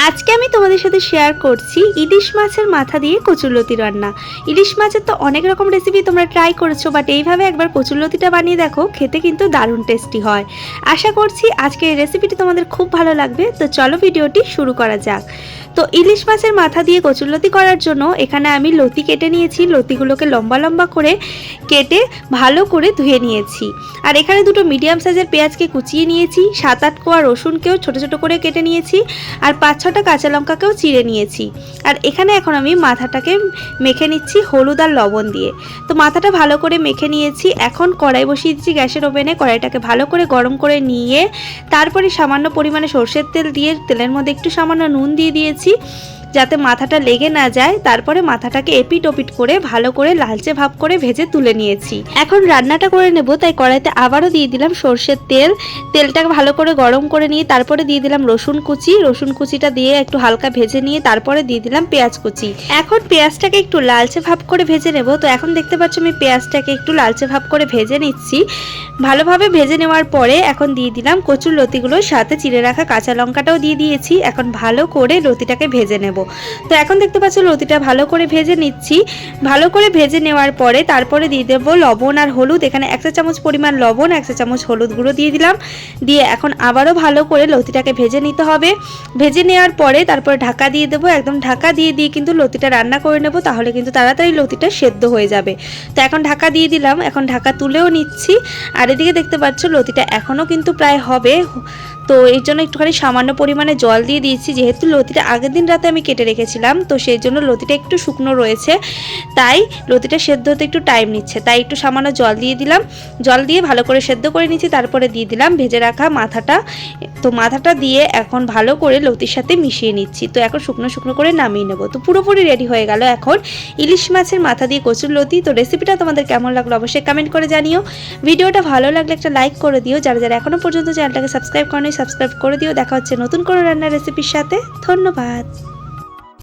আজকে আমি তোমাদের সাথে শেয়ার করছি ইলিশ মাছের মাথা দিয়ে কচুরলতি রান্না। ইলিশ মাছের তো অনেক রকম রেসিপি তোমরা ট্রাই করেছো, বাট এইভাবে একবার কচুরলতিটা বানিয়ে দেখো, খেতে কিন্তু দারুণ টেস্টি হয়। আশা করছি আজকে এই রেসিপিটি তোমাদের খুব ভালো লাগবে। তো চলো ভিডিওটি শুরু করা যাক। তো ইলিশ মাছের মাথা দিয়ে কচুরলতি করার জন্য এখানে আমি লতি কেটে নিয়েছি। লতিগুলোকে লম্বা লম্বা করে কেটে ভালো করে ধুয়ে নিয়েছি। আর এখানে দুটো মিডিয়াম সাইজের পেঁয়াজকে কুচিয়ে নিয়েছি, 7-8 কোয়া রসুনকেও ছোট ছোট করে কেটে নিয়েছি, আর 5-6টা কাঁচা লঙ্কাকেও চিড়ে নিয়েছি। আর এখানে এখন আমি মাথাটাকে মেখে নিচ্ছি হলুদ আর লবণ দিয়ে। তো মাথাটা ভালো করে মেখে নিয়েছি। এখন কড়াই বসিয়ে দিচ্ছি গ্যাসের ওভেনে। কড়াইটাকে ভালো করে গরম করে নিয়ে তারপরে সামান্য পরিমাণে সরষের তেল দিয়ে তেলের মধ্যে একটু সামান্য নুন দিয়ে দিয়েছি যাতে মাথাটা লেগে না যায়। তারপরে মাথাটাকে এপিট ওপিট করে ভালো করে লালচে ভাব করে ভেজে তুলে নিয়েছি। এখন রান্নাটা করে নেব, তাই কড়াইতে আবারও দিয়ে দিলাম সরষের তেল। তেলটাকে ভালো করে গরম করে নিয়ে তারপরে দিয়ে দিলাম রসুন কুচি। রসুন কুচিটা দিয়ে একটু হালকা ভেজে নিয়ে তারপরে দিয়ে দিলাম পেঁয়াজ কুচি। এখন পেঁয়াজটাকে একটু লালচে ভাব করে ভেজে নেব। তো এখন দেখতে পাচ্ছ আমি পেঁয়াজটাকে একটু লালচে ভাব করে ভেজে নিচ্ছি। ভালোভাবে ভেজে নেওয়ার পরে এখন দিয়ে দিলাম কচুর লতিগুলোর সাথে চিড়ে রাখা কাঁচা লঙ্কাটাও দিয়ে দিয়েছি। এখন ভালো করে লতিটাকে ভেজে নেব। তো এখন দেখতে পাচ্ছ লতিটা ভালো করে ভেজে নিচ্ছি। ভালো করে ভেজে নেওয়ার পরে তারপরে দিয়ে দেবো লবণ আর হলুদ। এখানে 1 চা চামচ পরিমাণ লবণ, 1 চা চামচ হলুদ গুঁড়ো দিয়ে দিলাম। দিয়ে এখন আবারও ভালো করে লতিটাকে ভেজে নিতে হবে। ভেজে নেওয়ার পরে তারপরে ঢাকা দিয়ে দেবো। একদম ঢাকা দিয়ে কিন্তু লতিটা রান্না করে নেব, তাহলে কিন্তু তাড়াতাড়ি লতিটা সেদ্ধ হয়ে যাবে। তো এখন ঢাকা দিয়ে দিলাম। এখন ঢাকা তুলেও নিচ্ছি। আর এদিকে দেখতে পাচ্ছ লতিটা এখনও কিন্তু প্রায় হবে। তো এই জন্য একটুখানি সামান্য পরিমাণে জল দিয়ে দিয়েছি, যেহেতু লতিটা আগের দিন রাতে আমি কেটে রেখেছিলাম, তো সেই জন্য লতিটা একটু শুকনো রয়েছে, তাই লতিটা সেদ্ধ হতে একটু টাইম নিচ্ছে। তাই একটু সামান্য জল দিয়ে দিলাম। জল দিয়ে ভালো করে সেদ্ধ করে নিচ্ছি। তারপরে দিয়ে দিলাম ভেজে রাখা মাথাটা। তো মাথাটা দিয়ে এখন ভালো করে লতির সাথে মিশিয়ে নিচ্ছি। তো এখন শুকনো শুকনো করে নামিয়ে নেব। তো পুরোপুরি রেডি হয়ে গেল এখন ইলিশ মাছের মাথা দিয়ে কচুরলতি। তো রেসিপিটা তোমাদের কেমন লাগলো অবশ্যই কমেন্ট করে জানিও। ভিডিওটা ভালো লাগলে একটা লাইক করে দিও। যারা যারা এখনও পর্যন্ত চ্যানেলটাকে সাবস্ক্রাইব করনি সাবস্ক্রাইব করে দিও। দেখা হচ্ছে নতুন কোনো রান্নার রেসিপির সাথে। ধন্যবাদ।